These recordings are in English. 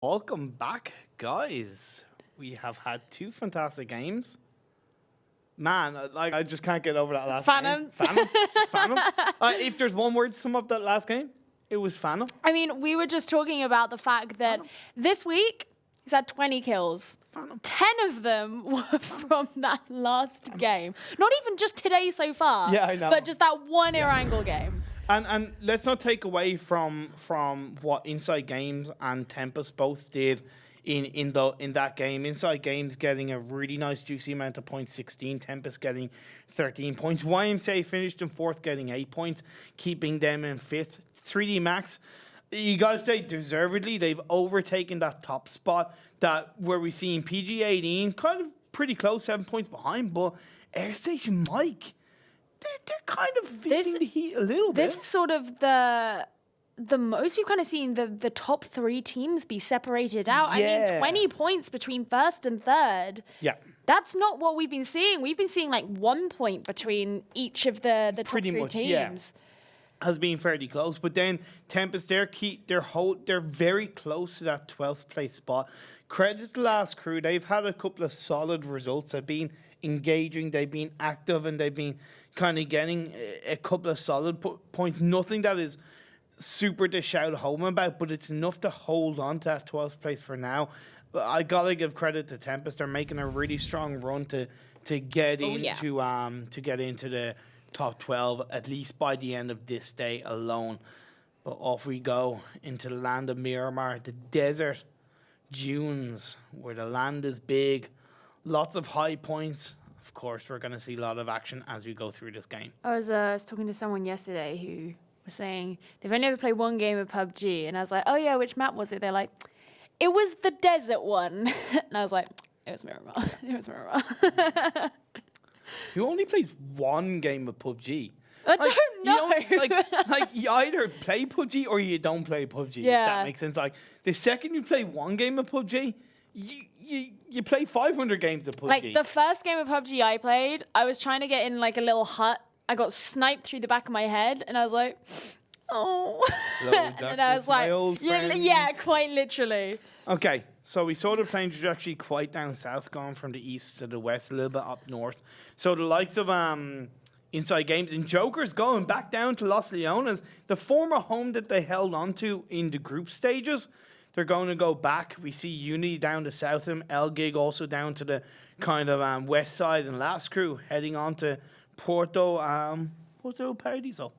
Welcome back, guys. We have had two fantastic games. Man, I just can't get over that last game. Phantom. If there's one word to sum up that last game, it was Phantom. I mean, we were just talking about the fact that this week he's had 20 kills. 10 of them were from that last game. Not even just today so far. Yeah, I know. But just that one Erangel game. And let's not take away from what InsideGames and Tempest both did in that game. InsideGames getting a really nice juicy amount of points, 16. Tempest getting 13 points. YMCA finished in 4th, getting 8 points, keeping them in 5th. 3D Max, you gotta say deservedly, they've overtaken that top spot that where we seen PG18 kind of pretty close, 7 points behind, but Airstation Mike, they're kind of feeling the heat a little bit. This is sort of the most we've kind of seen the top 3 teams be separated out. Yeah. I mean, 20 points between 1st and 3rd. Yeah. That's not what we've been seeing. We've been seeing like 1 point between each of the top 3 teams. Yeah. Has been fairly close, but then Tempest, they're very close to that 12th place spot. Credit the last crew; they've had a couple of solid results. They've been engaging, they've been active, and they've been kind of getting a couple of solid points. Nothing that is super to shout home about, but it's enough to hold on to that 12th place for now. But I gotta give credit to Tempest; they're making a really strong run to get to get into the top 12, at least by the end of this day alone. But off we go into the land of Miramar, the desert dunes, where the land is big, lots of high points. Of course, we're going to see a lot of action as we go through this game. I was talking to someone yesterday who was saying they've only ever played one game of PUBG, and I was like, oh yeah, which map was it? They're like, it was the desert one. And I was like, it was Miramar. It was Miramar. Who only plays one game of PUBG? I don't know. Like you either play PUBG or you don't play PUBG. Yeah. If that makes sense. Like the second you play one game of PUBG, you play 500 games of PUBG. Like the first game of PUBG I played, I was trying to get in like a little hut. I got sniped through the back of my head, and I was like, oh. And I was like, yeah, quite literally. Okay, so we saw the plane trajectory quite down south, going from the east to the west, a little bit up north. So the likes of InsideGames and Joker's going back down to Los Leones, the former home that they held onto in the group stages. They're going to go back. We see Unity down to south of them, ELGIG also down to the kind of west side, and last crew heading on to Porto Paradiso.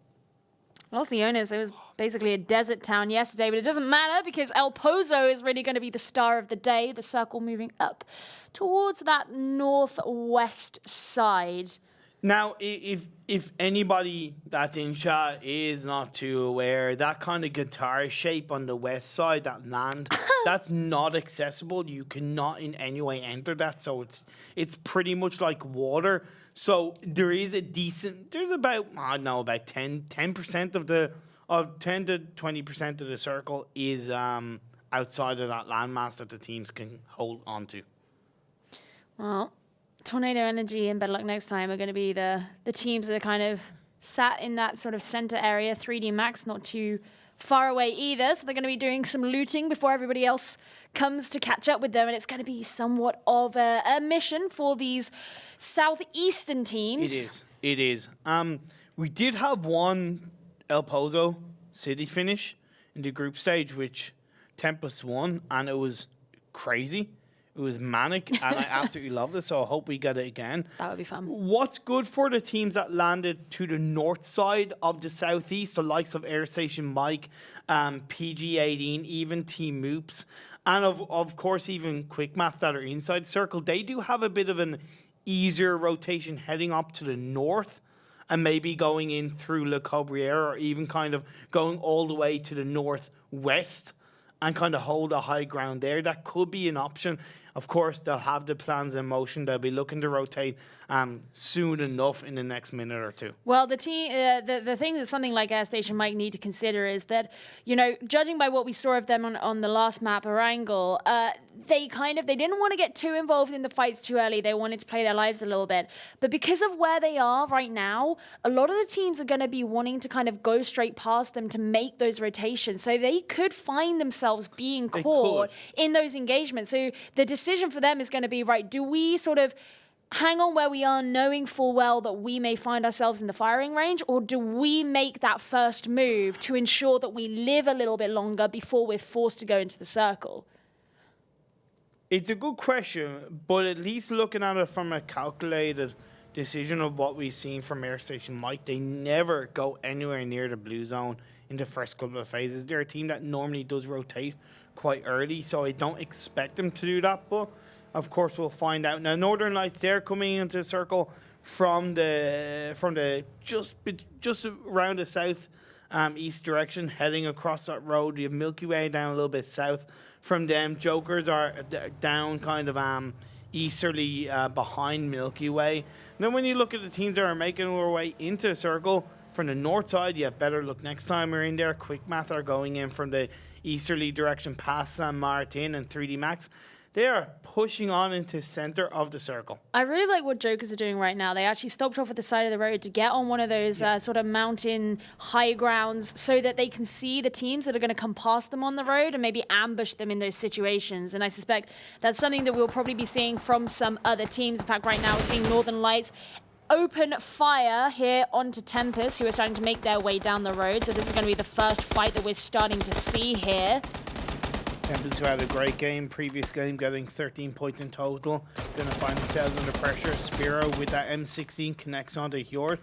Los Leones, it was basically a desert town yesterday, but it doesn't matter because El Pozo is really going to be the star of the day, the circle moving up towards that northwest side. Now, if anybody that's in chat is not too aware, that kind of guitar shape on the west side, that land, that's not accessible. You cannot in any way enter that, so it's pretty much like water. So there is there's about, I don't know, about 10% of 10 to 20% of the circle is outside of that landmass that the teams can hold on to. Well, Tornado Energy and BetterLuckNxTime are going to be the teams that are kind of sat in that sort of center area. 3D Max not too far away either, so they're going to be doing some looting before everybody else comes to catch up with them, and it's going to be somewhat of a mission for these southeastern teams. It is. We did have one El Pozo city finish in the group stage, which Tempest won, and it was crazy. It was manic, and I absolutely loved it, so I hope we get it again. That would be fun. What's good for the teams that landed to the north side of the southeast, the likes of Airstation Mike, PG18, even Team Moops, and of course even Quick Math that are inside circle, they do have a bit of an easier rotation heading up to the north and maybe going in through Le Cabriere or even kind of going all the way to the northwest and kind of hold a high ground there. That could be an option. Of course, they'll have the plans in motion. They'll be looking to rotate soon enough in the next minute or two. Well, the thing that something like Airstation might need to consider is that, you know, judging by what we saw of them on the last map, Erangel, they didn't want to get too involved in the fights too early. They wanted to play their lives a little bit. But because of where they are right now, a lot of the teams are going to be wanting to kind of go straight past them to make those rotations. So they could find themselves being caught in those engagements. So the decision for them is going to be, right, do we sort of hang on where we are, knowing full well that we may find ourselves in the firing range, or do we make that first move to ensure that we live a little bit longer before we're forced to go into the circle? It's a good question, but at least looking at it from a calculated decision of what we've seen from Airstation Mike, they never go anywhere near the blue zone in the first couple of phases. They're a team that normally does rotate quite early, so I don't expect them to do that, but of course, we'll find out. Now, Northern Lights, they're coming into the circle from the just around the south east direction, heading across that road. You have Milky Way down a little bit south from them. Jokers are down kind of easterly behind Milky Way. And then when you look at the teams that are making their way into the circle, from the north side, you have BetterLuckNxTime are in there. Quick Math are going in from the easterly direction past San Martin and 3D Max. They are pushing on into the center of the circle. I really like what Jokers are doing right now. They actually stopped off at the side of the road to get on one of those sort of mountain high grounds so that they can see the teams that are going to come past them on the road and maybe ambush them in those situations. And I suspect that's something that we'll probably be seeing from some other teams. In fact, right now we're seeing Northern Lights open fire here onto Tempest, who are starting to make their way down the road. So this is going to be the first fight that we're starting to see here. Tempest, who had a great game, previous game getting 13 points in total, going to find themselves under pressure. Spiro with that M16 connects onto Hjort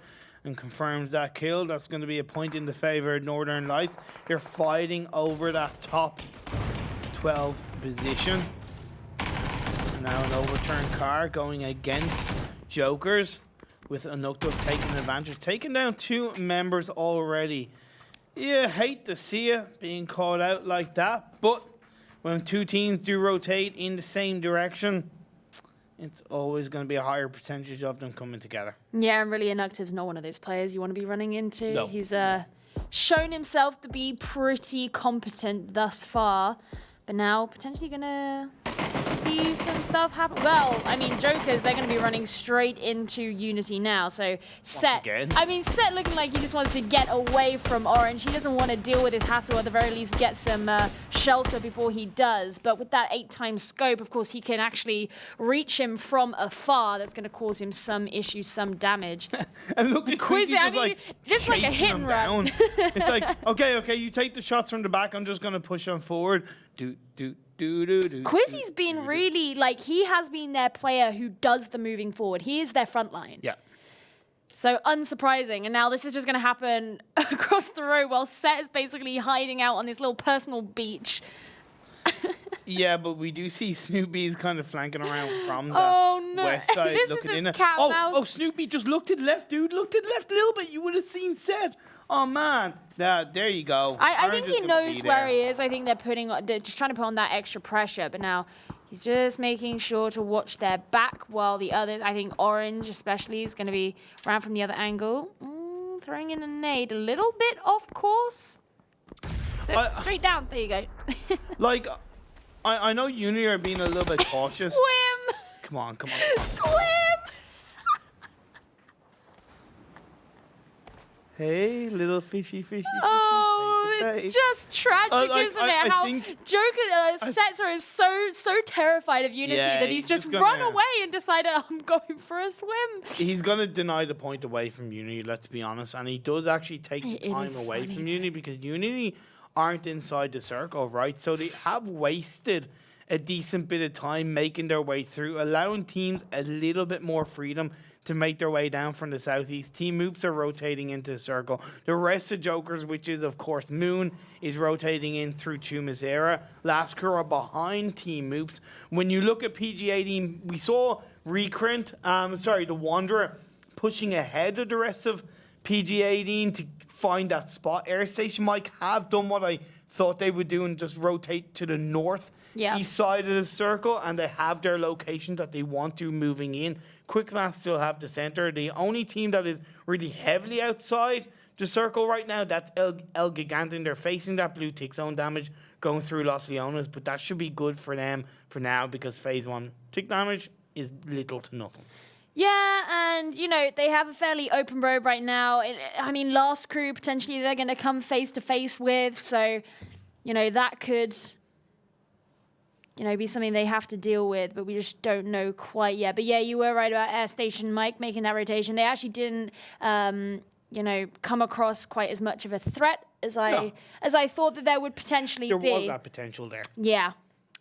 and confirms that kill. That's going to be a point in the favour of Northern Lights. They're fighting over that top 12 position. And now an overturned car going against Jokers with Anuktuk taking advantage. Taking down 2 members already. You hate to see it being called out like that, but when 2 teams do rotate in the same direction, it's always going to be a higher percentage of them coming together. Yeah, and really, Anuktiv's not one of those players you want to be running into. No. He's shown himself to be pretty competent thus far, but now potentially going to see some stuff happen. Well, I mean, Jokers, they're going to be running straight into Unity now. So Set, Set looking like he just wants to get away from Orange. He doesn't want to deal with his hassle, or at the very least get some shelter before he does. But with that 8x scope, of course, he can actually reach him from afar. That's going to cause him some issues, some damage. And look at Quizzy just like a hit and run. It's like, okay, you take the shots from the back. I'm just going to push on forward. Quizzy's been really, like, he has been their player who does the moving forward. He is their front line. Yeah. So unsurprising. And now this is just going to happen across the road while Set is basically hiding out on this little personal beach. Yeah, but we do see Snoopy's kind of flanking around from the west side. This looking is in just cat and mouse. Oh, Snoopy just looked to the left, dude. Looked to the left a little bit. You would have seen Set. Oh, man. There you go. I think he knows where he is. I think they're just trying to put on that extra pressure. But now he's just making sure to watch their back while the others, I think Orange especially, is going to be around from the other angle. Throwing in a nade. A little bit off course. Straight down. There you go. Like, I know Unity are being a little bit cautious. Swim! Come on. Swim! Hey, little fishy. Oh, it's just tragic, isn't it? How Joker Setzer is so terrified of Unity that he's just run away and decided, I'm going for a swim. He's going to deny the point away from Unity, let's be honest. And he does actually take the time away from Unity, because Unity aren't inside the circle, right? So they have wasted a decent bit of time making their way through, allowing teams a little bit more freedom to make their way down from the southeast. Team Moops are rotating into the circle. The rest of Jokers, which is, of course, Moon, is rotating in through ToWzErA. Last crew are behind Team Moops. When you look at PG18, we saw the Wanderer, pushing ahead of the rest of PG18 to find that spot. Airstation might have done what I thought they would do and just rotate to the north east side of the circle, and they have their location that they want to moving in. Quick Math still have the center. The only team that is really heavily outside the circle right now, that's ELGIGANTEN. They're facing that blue tick zone damage going through Los Leones, but that should be good for them for now because phase 1 tick damage is little to nothing. Yeah, and, they have a fairly open road right now. Last crew, potentially, they're going to come face-to-face with. So, that could, be something they have to deal with. But we just don't know quite yet. But, yeah, you were right about Airstation Mike making that rotation. They actually didn't, come across quite as much of a threat as I thought that there would potentially be. There was that potential there. Yeah.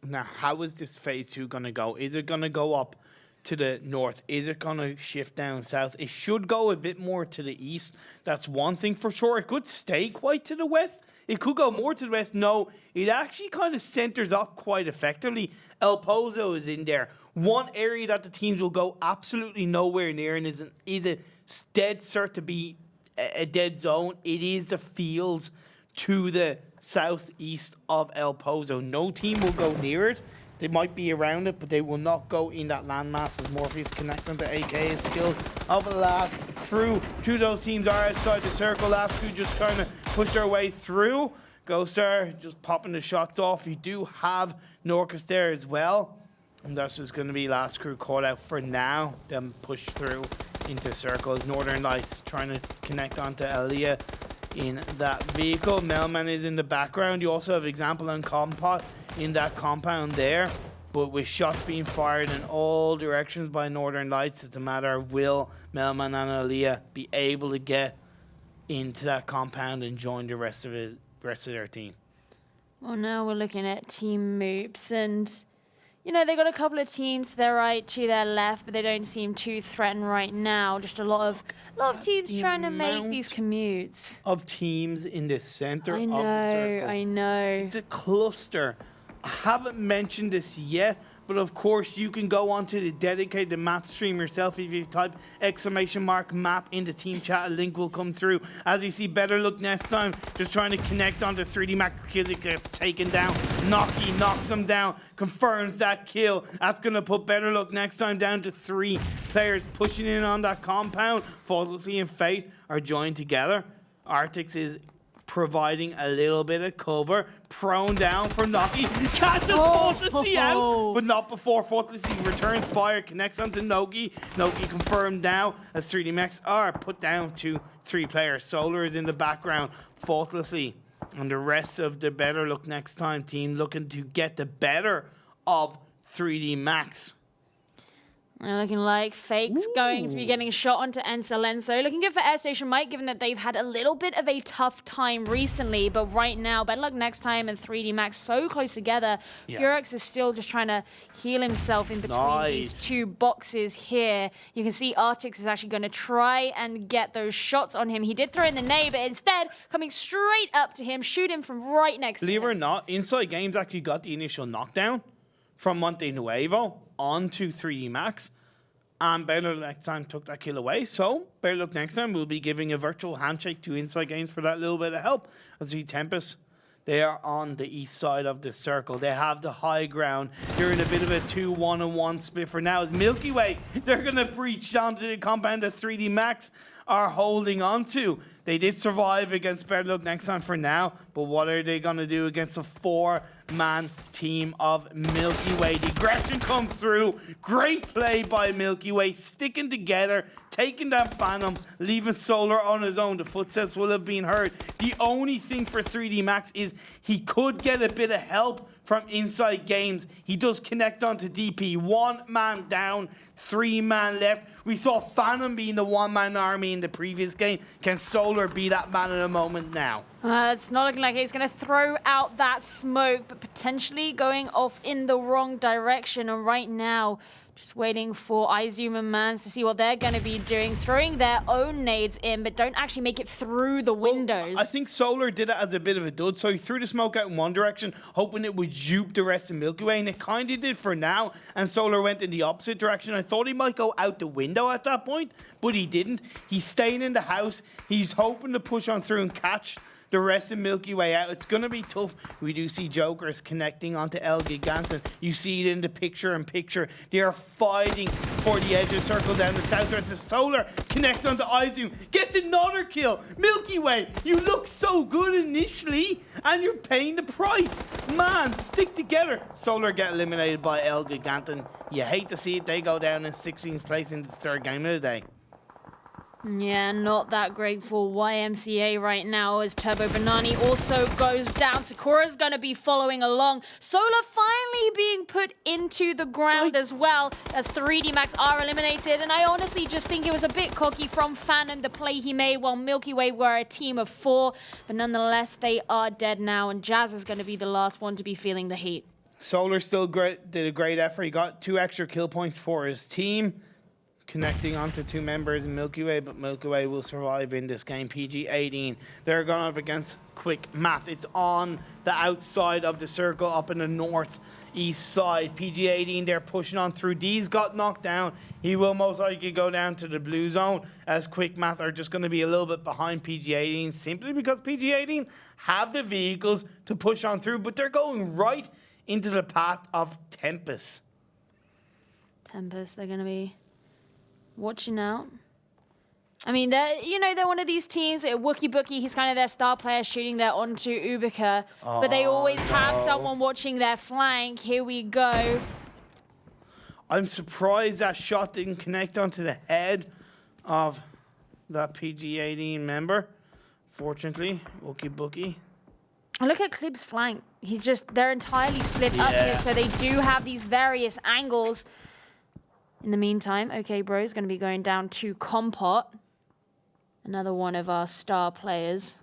Now, how is this phase 2 going to go? Is it going to go up to the north? Is it going to shift down south? It should go a bit more to the east. That's one thing for sure. It could stay quite to the west. It could go more to the west. No, it actually kind of centers up quite effectively. El Pozo is in there. One area that the teams will go absolutely nowhere near and is a dead cert to be a dead zone. It is the fields to the southeast of El Pozo. No team will go near it. They might be around it, but they will not go in that landmass as Morpheus connects onto AK's skill of the last crew. Two of those teams are outside the circle. Last crew just kind of pushed their way through. ghostar just popping the shots off. You do have KnorkiS there as well. And that's just going to be last crew caught out for now. Them push through into circles. Northern Lights trying to connect onto Elia in that vehicle. Melman is in the background. You also have example and Compot in that compound there, but with shots being fired in all directions by Northern Lights, it's a matter of will Melman and Aaliyah be able to get into that compound and join the rest of their team. Well, now we're looking at Team Moops, and they got a couple of teams to their right, to their left, but they don't seem too threatened right now. Just a lot of teams trying to make these commutes. Of teams in the center of the circle. I know. It's a cluster. I haven't mentioned this yet, but of course you can go onto the dedicated map stream yourself. If you type !map into team chat, a link will come through. As you see, BetterLuckNxTime just trying to connect onto 3D Max. Kizik gets taken down. Noki knocks him down, confirms that kill. That's going to put BetterLuckNxTime down to 3 players pushing in on that compound. Faultlessly and Fate are joined together. Artix is providing a little bit of cover. Prone down from Noki. Catches Faultlessly out, but not before Faultlessly returns fire, connects onto Noki. Noki confirmed now as 3D Max are put down to 3 players. Solar is in the background. Faultlessly and the rest of the BetterLuckNxTime team looking to get the better of 3D Max. Looking like Fake's going to be getting shot onto Ensalenso. Looking good for Airstation Mike, given that they've had a little bit of a tough time recently. But right now, BetterLuckNxTime and 3D Max so close together. Yeah. Furex is still just trying to heal himself in between these 2 boxes here. You can see Artix is actually going to try and get those shots on him. He did throw in the nade, but instead, coming straight up to him, shoot him from right next to him. Believe it or not, InsideGames actually got the initial knockdown from Monte Nuevo onto 3D Max, and BetterLuckNxTime took that kill away. So BetterLuckNxTime will be giving a virtual handshake to InsideGames for that little bit of help. As you see Tempest, they are on the east side of the circle. They have the high ground. They're in a bit of a 2-1-1 split for now. As Milky Way, they're going to breach onto the compound that 3D Max are holding on to. They did survive against BetterLuckNxTime for now, but what are they going to do against a 4-man team of Milky Way? The aggression comes through. Great play by Milky Way, sticking together, taking that Phantom, leaving Solar on his own. The footsteps will have been heard. The only thing for 3D Max is he could get a bit of help from InsideGames. He does connect onto DP. 1 man down, 3 man left. We saw Phantom being the 1-man army in the previous game. Can Solar be that man in a moment now? It's not looking like he's going to throw out that smoke, but potentially going off in the wrong direction. And right now, just waiting for iZoom and Mans to see what they're going to be doing, throwing their own nades in, but don't actually make it through the windows. Well, I think Solar did it as a bit of a dud, so he threw the smoke out in one direction, hoping it would juke the rest of Milky Way, and it kind of did for now, and Solar went in the opposite direction. I thought he might go out the window at that point, but he didn't. He's staying in the house. He's hoping to push on through and catch the rest of Milky Way out. It's going to be tough. We do see Jokers connecting onto ELGIGANTEN. You see it in the picture-in-picture. They are fighting for the edge of the circle down the southwest. The Solar connects onto iZoom, gets another kill. Milky Way, you look so good initially, and you're paying the price. Man, stick together. Solar get eliminated by ELGIGANTEN. You hate to see it. They go down in 16th place in the third game of the day. Yeah, not that great for YMCA right now as Turbo Banani also goes down. Sakura's going to be following along. Solar finally being put into the ground as well as 3D Max are eliminated. And I honestly just think it was a bit cocky from Phantom, the play he made while Milky Way were a team of 4. But nonetheless, they are dead now and Jazza's going to be the last one to be feeling the heat. Solar still did a great effort. He got 2 extra kill points for his team, connecting onto 2 members in Milky Way, but Milky Way will survive in this game. PG-18, they're going up against Quick Math. It's on the outside of the circle up in the northeast side. PG-18, they're pushing on through. D's got knocked down. He will most likely go down to the blue zone as Quick Math are just going to be a little bit behind PG-18 simply because PG-18 have the vehicles to push on through, but they're going right into the path of Tempest. They're going to be watching out. I mean, they're one of these teams. Wookie Bookie, he's kind of their star player shooting there onto Ubika. But they always have someone watching their flank. Here we go. I'm surprised that shot didn't connect onto the head of that PG-18 member. Fortunately, Wookie Bookie. And look at Klib's flank. They're entirely split up here. So they do have these various angles. In the meantime, OK Bro is going to be going down to Compot, another one of our star players.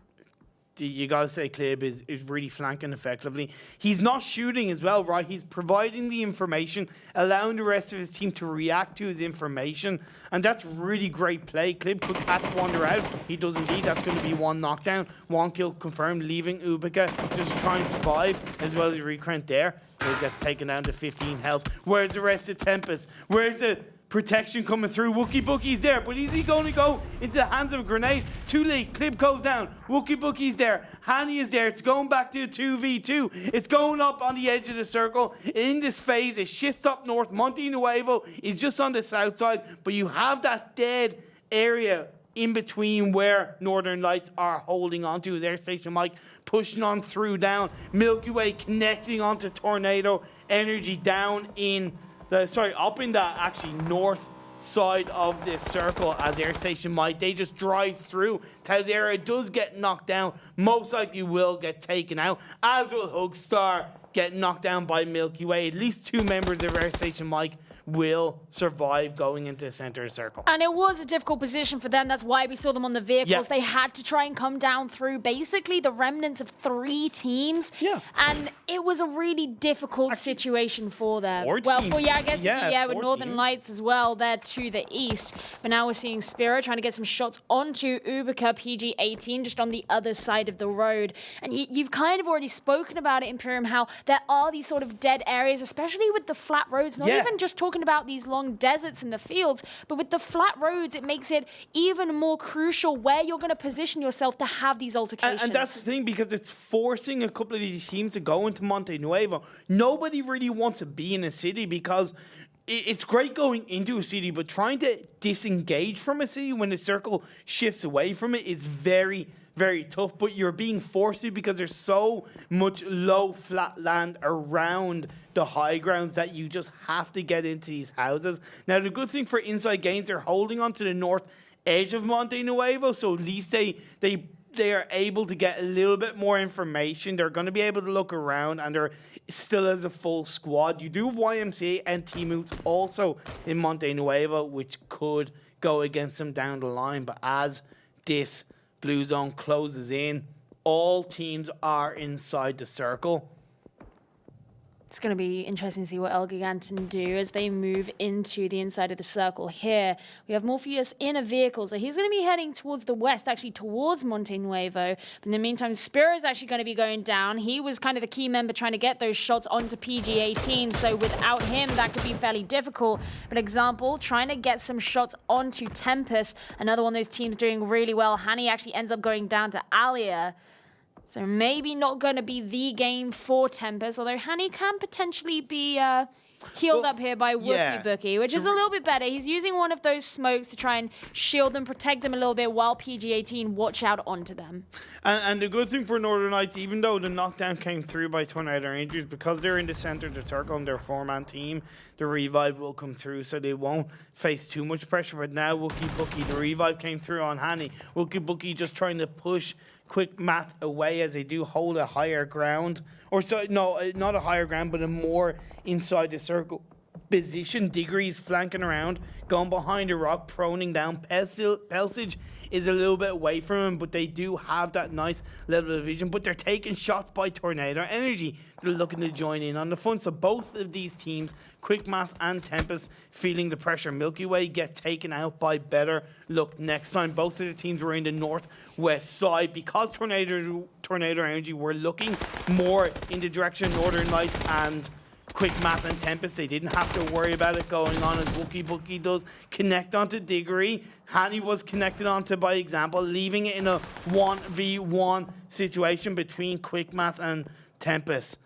You got to say Klib is really flanking effectively. He's not shooting as well, right? He's providing the information, allowing the rest of his team to react to his information. And that's really great play. Klib could catch Wander out. He does indeed. That's going to be 1 knockdown. 1 kill confirmed, leaving Ubika just to try and survive as well as Recrent there. He gets taken down to 15 health. Where's the rest of Tempest? Where's the protection coming through? Wookie Bookie's there, but is he going to go into the hands of a grenade? Too late. Klib goes down. Wookie Bookie's there. Hani is there. It's going back to a 2v2. It's going up on the edge of the circle. In this phase, it shifts up north. Monte Nuevo is just on the south side, but you have that dead area in between where Northern Lights are holding on to his Airstation Mike, pushing on through down. Milky Way connecting onto Tornado. Energy down in up in the actually north side of this circle as Airstation Mike. They just drive through. ToWzErA does get knocked down. Most likely will get taken out, as will Hugstar get knocked down by Milky Way. At least 2 members of Airstation Mike will survive going into the center of the circle. And it was a difficult position for them. That's why we saw them on the vehicles. Yep. They had to try and come down through basically the remnants of 3 teams. Yeah. And it was a really difficult situation for them. 4 Well, teams. I guess, with 4 Northern teams. Lights as well there to the east. But now we're seeing Spiro trying to get some shots onto Ubika PG-18 just on the other side of the road. And you've kind of already spoken about it, Imperium, how there are these sort of dead areas, especially with the flat roads, not even just talking about these long deserts in the fields, but with the flat roads, it makes it even more crucial where you're going to position yourself to have these altercations. And that's the thing, because it's forcing a couple of these teams to go into Monte Nuevo. Nobody really wants to be in a city because it's great going into a city, but trying to disengage from a city when the circle shifts away from it is very, very tough. But you're being forced to because there's so much low flat land around the high grounds that you just have to get into these houses. Now, the good thing for InsideGames, they're holding on to the north edge of Monte Nuevo, so at least they are able to get a little bit more information. They're going to be able to look around, and they're still as a full squad. You do have YMCA and T-Moots also in Monte Nuevo, which could go against them down the line. But as this blue zone closes in, all teams are inside the circle. It's going to be interesting to see what ELGIGANTEN do as they move into the inside of the circle here. We have Morpheus in a vehicle, so he's going to be heading towards the west, actually towards Monte Nuevo. But in the meantime, Spiro is actually going to be going down. He was kind of the key member trying to get those shots onto PG-18, so without him, that could be fairly difficult. But example, trying to get some shots onto Tempest, another one of those teams doing really well. Hani actually ends up going down to Alia. So maybe not going to be the game for Tempest, although Hani can potentially be healed up here by Wookie, which is a little bit better. He's using one of those smokes to try and shield them, protect them a little bit while PG-18 watch out onto them. And the good thing for Northern Lights, even though the knockdown came through by Tornado Rangers, because they're in the center of the circle and they're a 4-man team, the revive will come through, so they won't face too much pressure. But now Wookie, the revive came through on Hani. Wookie just trying to push Quick Math away as they do hold a higher ground. Or so, no, not a higher ground, but a more inside the circle position. Diggory's flanking around, going behind a rock, proning down. Pelsage is a little bit away from him, but they do have that nice level of vision. But they're taking shots by Tornado Energy. They're looking to join in on the fun. So both of these teams, Quick Math and Tempest, feeling the pressure. Milky Way get taken out by BetterLuckNxTime. Both of the teams were in the northwest side. Because Tornado Energy were looking more in the direction of Northern Lights and Quick Math and Tempest, they didn't have to worry about it going on as Wookie does connect onto Diggory. Hani was connected onto by example, leaving it in a 1v1 situation between Quick Math and Tempest.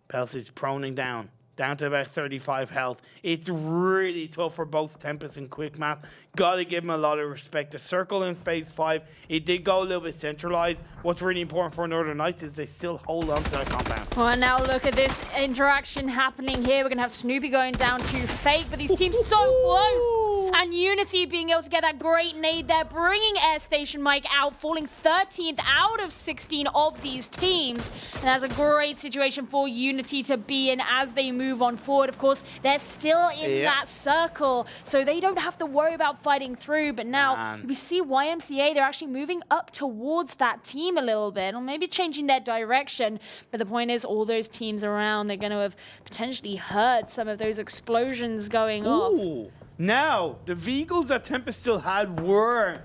Pelsage proning down to about 35 health. It's really tough for both Tempest and Quick Math. Gotta give them a lot of respect. The circle in phase 5, it did go a little bit centralized. What's really important for Northern Lights is they still hold on to that compound. Well, and now look at this interaction happening here. We're gonna have Snoopy going down to Fake, but these teams so close. And Unity being able to get that great nade there, bringing Airstation Mike out, falling 13th out of 16 of these teams. And that's a great situation for Unity to be in as they move on forward. Of course, they're still in that circle, so they don't have to worry about fighting through. But now we see YMCA, they're actually moving up towards that team a little bit, or maybe changing their direction. But the point is, all those teams around, they're going to have potentially heard some of those explosions going off. Now, the vehicles that Tempest still had were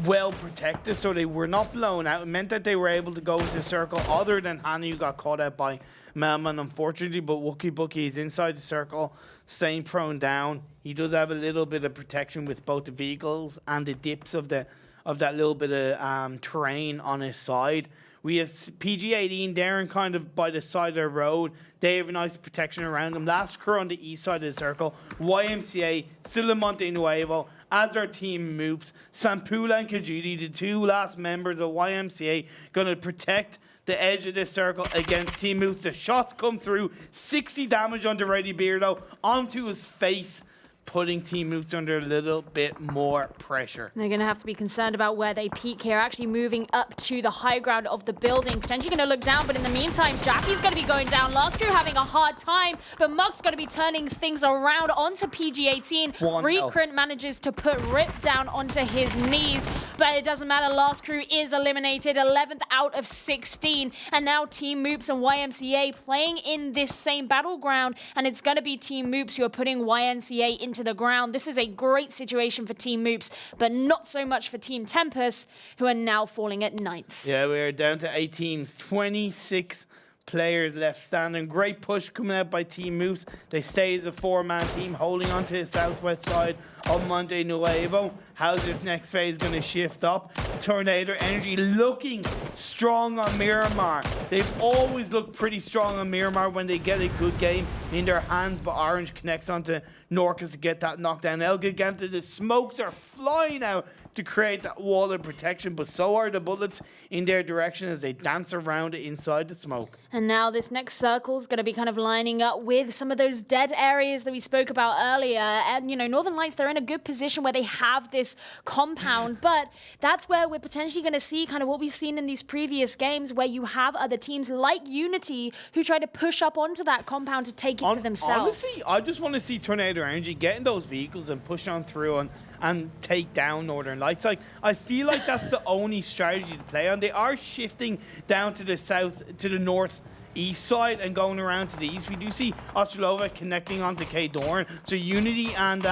well protected, so they were not blown out. It meant that they were able to go into the circle, other than Hani, who got caught out by Melman, unfortunately. But Wookie is inside the circle, staying prone down. He does have a little bit of protection with both the vehicles and the dips of that little bit of terrain on his side. We have PG-18 there and kind of by the side of the road. They have a nice protection around them. Last crew on the east side of the circle. YMCA, still in Monte Nuevo, as their team moves. Sampula and Kajudi, the two last members of YMCA, going to protect the edge of this circle against Team Moose. The shots come through. 60 damage onto Reddy Beardo, onto his face, putting Team Moots under a little bit more pressure. They're going to have to be concerned about where they peak here, actually moving up to the high ground of the building, potentially going to look down, but in the meantime, Jackie's going to be going down. Last crew having a hard time, but Mug's going to be turning things around onto PG-18. Recruit manages to put Rip down onto his knees, but it doesn't matter. Last crew is eliminated, 11th out of 16, and now Team Moops and YMCA playing in this same battleground, and it's going to be Team Moops who are putting YMCA into the ground. This is a great situation for Team Moops, but not so much for Team Tempest, who are now falling at 9th. Yeah, we're down to 8 teams, 26 players left standing. Great push coming out by Team Moops. They stay as a 4-man team, holding on to the southwest side of Monte Nuevo. How's this next phase going to shift up? Tornado Energy looking strong on Miramar. They've always looked pretty strong on Miramar when they get a good game in their hands, but Orange connects onto KnorkiS to get that knockdown. ELGIGANTEN, the smokes are flying out to create that wall of protection, but so are the bullets in their direction as they dance around it inside the smoke. And now this next circle is going to be kind of lining up with some of those dead areas that we spoke about earlier. And, you know, Northern Lights, they're in a good position where they have this compound, but that's where we're potentially going to see kind of what we've seen in these previous games, where you have other teams like Unity who try to push up onto that compound to take it for themselves. Honestly, I just want to see Tornado Energy getting those vehicles and push on through and take down Northern Lights. Like, I feel like that's the only strategy to play on. They are shifting down to the south, to the northeast side and going around to the east. We do see Odstrelovac connecting onto K Dorn. So Unity and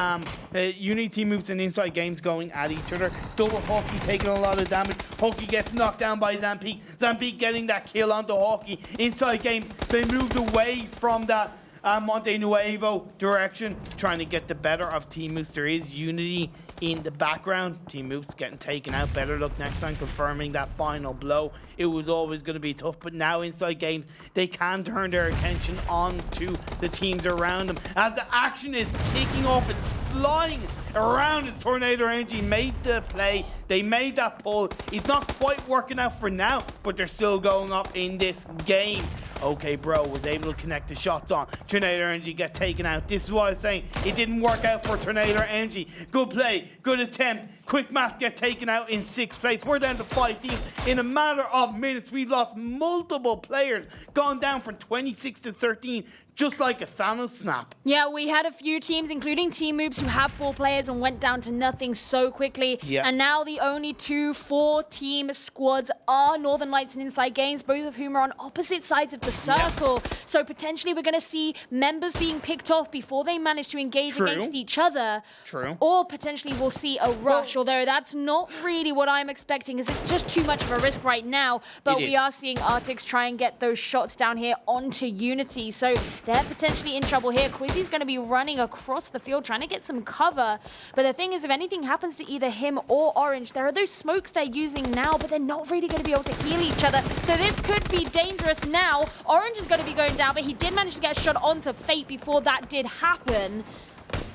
Unity Team Moves and InsideGames going at each other. Double Hawkey taking a lot of damage. Hawkey gets knocked down by Zampeek. Zampeek getting that kill onto Hawkey. InsideGames, they moved away from that Monte Nuevo direction, trying to get the better of Team Moose. There is unity in the background. Team Moose getting taken out. Better luck next time, confirming that final blow. It was always going to be tough, but now InsideGames, they can turn their attention on to the teams around them. As the action is kicking off, it's flying around as Tornado Energy made the play. They made that pull. It's not quite working out for now, but they're still going up in this game. Okay, bro was able to connect the shots on. Tornado Energy get taken out. This is what I was saying. It didn't work out for Tornado Energy. Good play, good attempt. Quick Math get taken out in 6th place. We're down to 5 teams. In a matter of minutes, we've lost multiple players. Gone down from 26 to 13, just like a Thanos snap. Yeah, we had a few teams, including Team Moobs, who had 4 players and went down to nothing so quickly. Yeah. And now the only 2 4-team squads are Northern Lights and InsideGames, both of whom are on opposite sides of the circle. Yeah. So potentially we're going to see members being picked off before they manage to engage against each other. True. Or potentially we'll see a rush, although that's not really what I'm expecting, because it's just too much of a risk right now. But we are seeing Arctics try and get those shots down here onto Unity. So they're potentially in trouble here. Quizzy's going to be running across the field trying to get some cover. But the thing is, if anything happens to either him or Orange, there are those smokes they're using now, but they're not really going to be able to heal each other. So this could be dangerous now. Orange is going to be going down, but he did manage to get a shot onto Fate before that did happen.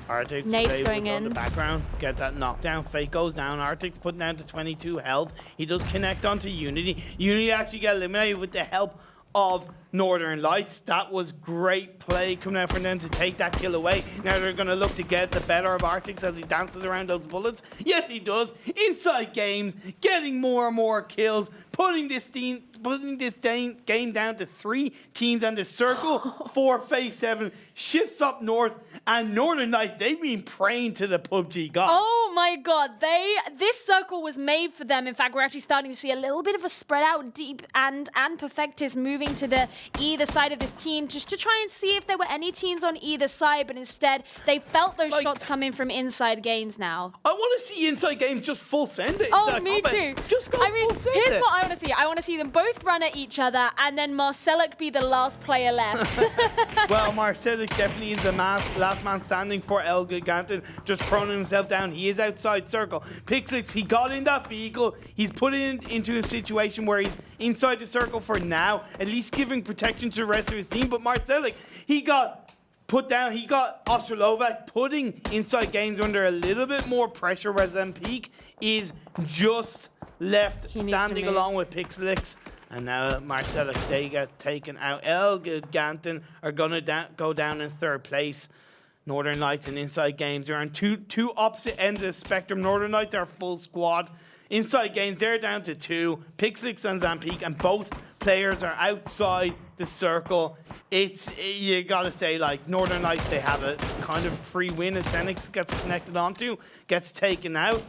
Arctics Nate's going in the background, get that knockdown. Fate goes down. Arctics put down to 22 health. He does connect onto Unity. Unity actually get eliminated with the help of Northern Lights. That was great play coming out from them to take that kill away. Now they're going to look to get the better of Arctics as he dances around those bullets. Yes, he does. InsideGames getting more and more kills, putting this game down to 3 teams and the circle for phase 7 shifts up north, and Northern Lights, they've been praying to the PUBG gods. Oh my god, this circle was made for them. In fact, we're actually starting to see a little bit of a spread out deep, and Perfectus moving to the either side of this team just to try and see if there were any teams on either side, but instead they felt those shots coming from InsideGames now. I want to see InsideGames just full send it. Oh, me too. Just go full send here's it. what I want to see. I want to see them both run at each other and then Marcelek be the last player left. Well, Marcelek definitely is the last man standing for ELGIGANTEN, just proning himself down. He is outside circle. Pixlix, he got in that vehicle. He's put it into a situation where he's inside the circle for now, at least giving protection to the rest of his team. But Marcelek, he got put down. He got Odstrelovac, putting InsideGames under a little bit more pressure, where Zampeek is just left standing along with Pixlix. And now Marcelek, they get taken out. ELGIGANTEN are going to go down in 3rd place. Northern Lights and InsideGames are on two opposite ends of the spectrum. Northern Lights are full squad. InsideGames, they're down to 2. Pixlix and Zampeek, and both players are outside the circle. You gotta say, like, Northern Lights, they have a kind of free win as seniks gets connected onto, gets taken out.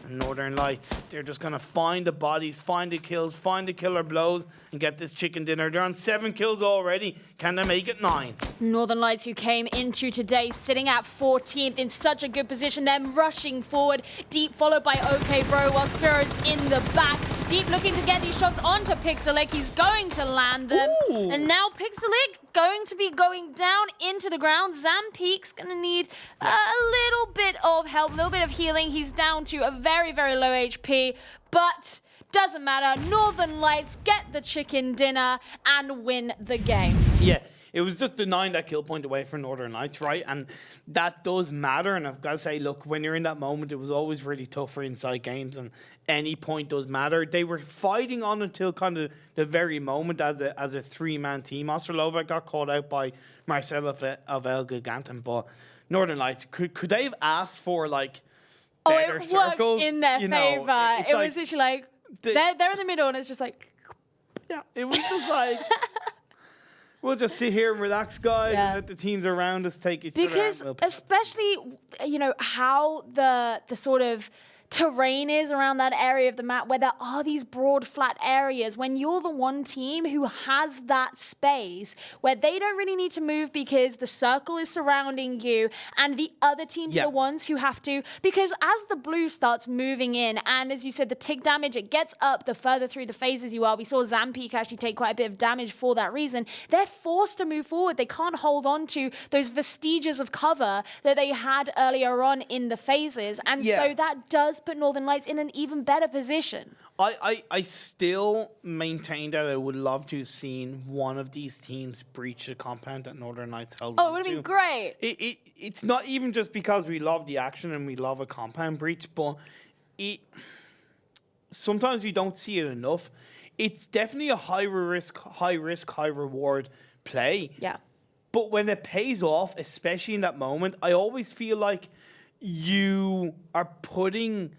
And Northern Lights, they're just going to find the bodies, find the kills, find the killer blows, and get this chicken dinner. They're on 7 kills already. Can they make it 9? Northern Lights, who came into today sitting at 14th in such a good position, then rushing forward. Deep followed by OK Bro, while Spiro's in the back. Deep looking to get these shots onto Pixelek. He's going to land them. Ooh. And now Pixelek going to be going down into the ground. Zampeek's going to need a little bit of help, a little bit of healing. He's down to a very, very low HP, but doesn't matter. Northern Lights get the chicken dinner and win the game. Yeah. It was just the 9 that kill point away from Northern Lights, right? And that does matter. And I've got to say, look, when you're in that moment, it was always really tough for InsideGames, and any point does matter. They were fighting on until kind of the very moment as a 3-man team. Odstrelovac got called out by Marcelek of ELGIGANTEN, but Northern Lights, could they have asked for, like, better it circles? worked in their favour. It was literally like, they're in the middle, and it's just like... Yeah, it was just like... We'll just sit here and relax, guys, and let the teams around us take each other out. Because especially, you know, how the sort of terrain is around that area of the map where there are these broad flat areas, when you're the one team who has that space where they don't really need to move because the circle is surrounding you and the other teams are the ones who have to, because as the blue starts moving in and as you said the tick damage, it gets up the further through the phases you are. We saw Zampeek actually take quite a bit of damage for that reason. They're forced to move forward. They can't hold on to those vestiges of cover that they had earlier on in the phases, and so that does put Northern Lights in an even better position. I still maintain that I would love to have seen one of these teams breach the compound that Northern Lights held Oh, it would have been great. It's not even just because we love the action and we love a compound breach, but sometimes we don't see it enough. It's definitely a high risk, high reward play. Yeah. But when it pays off, especially in that moment, I always feel like you are putting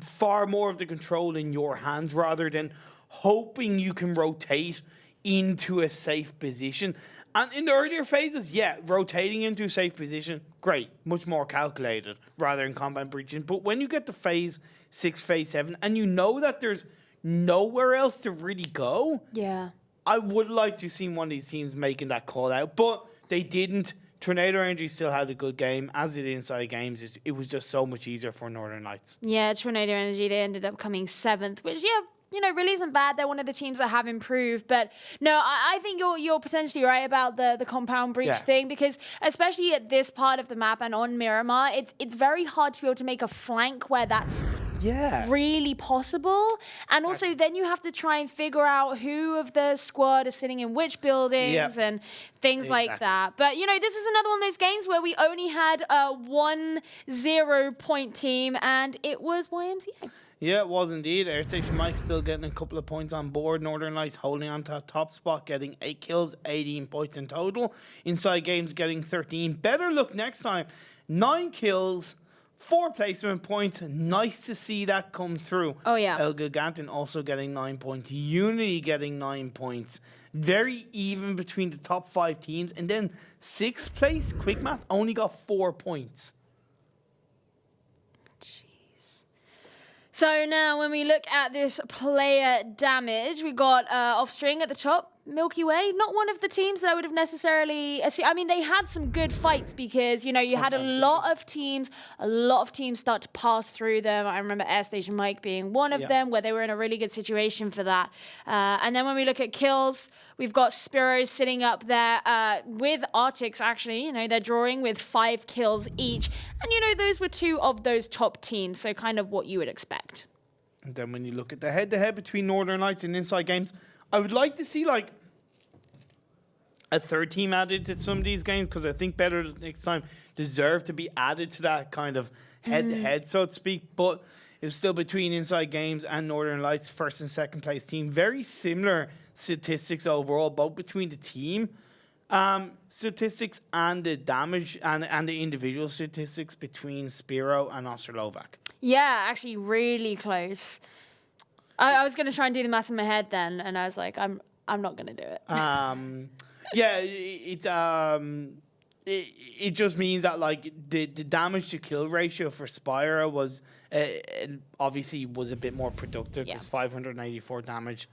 far more of the control in your hands rather than hoping you can rotate into a safe position. And in the earlier phases, rotating into a safe position, great, much more calculated rather than combat breaching. But when you get to phase 6, phase 7, and you know that there's nowhere else to really go, I would like to see one of these teams making that call out, but they didn't. Tornado Energy still had a good game, as did InsideGames. It was just so much easier for Northern Lights. Yeah, Tornado Energy, they ended up coming 7th, which, really isn't bad. They're one of the teams that have improved. But no, I think you're potentially right about the compound breach thing, because especially at this part of the map and on Miramar, it's very hard to be able to make a flank where that's really possible. And also then you have to try and figure out who of the squad is sitting in which buildings and things like that. But, this is another one of those games where we only had a 1-0 point team, and it was YMCA. Yeah, it was indeed. Airstation Mike still getting a couple of points on board. Northern Lights holding on to that top spot, getting 8 kills, 18 points in total. InsideGames getting 13. BetterLuckNxTime, 9 kills, 4 placement points. Nice to see that come through. Oh, yeah. ELGIGANTEN also getting 9 points. Unity getting 9 points. Very even between the top 5 teams. And then 6th place, Quick Math, only got 4 points. So now when we look at this player damage, we got off string at the top, Milky Way, not one of the teams that I would have necessarily assumed. I mean, they had some good fights because, you had a lot of teams start to pass through them. I remember Airstation Mike being one of them, where they were in a really good situation for that. And then when we look at kills, we've got Spiros sitting up there with Arctics, actually. They're drawing with 5 kills each. And, those were 2 of those top teams, so kind of what you would expect. And then when you look at the head-to-head between Northern Lights and InsideGames, I would like to see, a third team added to some of these games, because I think BetterLuckNxTime deserve to be added to that kind of head-to-head, so to speak. But it was still between InsideGames and Northern Lights, 1st and 2nd place team. Very similar statistics overall, both between the team statistics and the damage and the individual statistics between Spiro and Odstrelovac. Yeah, actually really close. I was going to try and do the math in my head then, and I was like, I'm not going to do it. It just means that the damage to kill ratio for Spyro was obviously was a bit more productive. It's 584 damage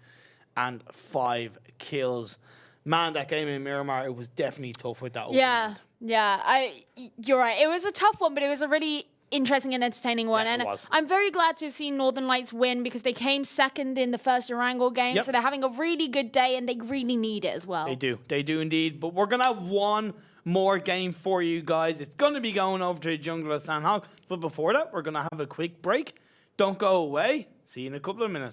and 5 kills. Man, that game in Miramar, it was definitely tough with that opponent. You're right. It was a tough one, but it was a really interesting and entertaining one. And I'm very glad to have seen Northern Lights win, because they came 2nd in the first Erangel game. So they're having a really good day, and they really need it as well. They do indeed. But we're going to have one more game for you guys. It's going to be going over to the Jungle of Sandhog. But before that, we're going to have a quick break. Don't go away. See you in a couple of minutes.